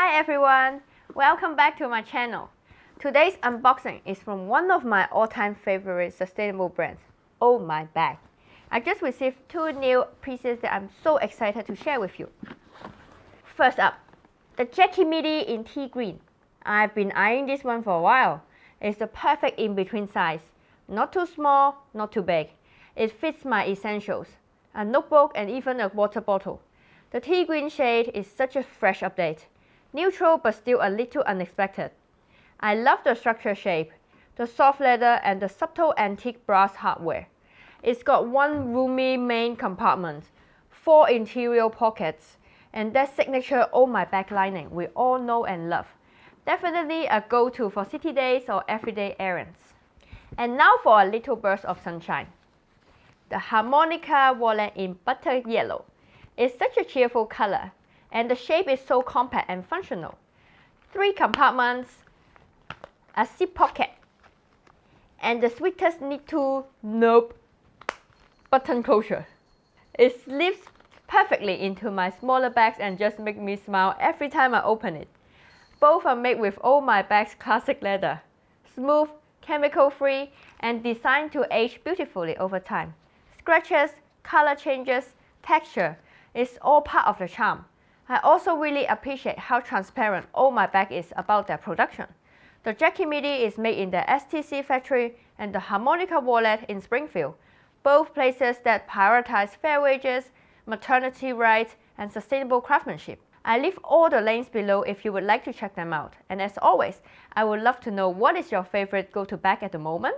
Hi everyone, welcome back to my channel. Today's unboxing is from one of my all-time favorite sustainable brands, Oh My Bag. I just received two new pieces that I'm so excited to share with you. First up, the Jackie Midi in tea green. I've been eyeing this one for a while. It's the perfect in-between size. Not too small, not too big. It fits my essentials, a notebook and even a water bottle. The tea green shade is such a fresh update. Neutral but still a little unexpected. I love the structure shape, the soft leather and the subtle antique brass hardware. It's got one roomy main compartment, 4 interior pockets, and that signature Oh My Bag lining we all know and love. Definitely a go-to for city days or everyday errands. And now for a little burst of sunshine. The Harmonica wallet in butter yellow. It's such a cheerful color, and the shape is so compact and functional. 3 compartments, a zip pocket, and the sweetest button closure. It slips perfectly into my smaller bags and just makes me smile every time I open it. Both are made with Oh My Bag's classic leather, smooth, chemical-free, and designed to age beautifully over time. Scratches, color changes, texture, it's all part of the charm. I also really appreciate how transparent Oh My Bag is about their production. The Jackie Midi is made in the STC factory and the Harmonica wallet in Springfield, both places that prioritize fair wages, maternity rights, and sustainable craftsmanship. I leave all the links below if you would like to check them out. And as always, I would love to know what is your favorite go-to bag at the moment.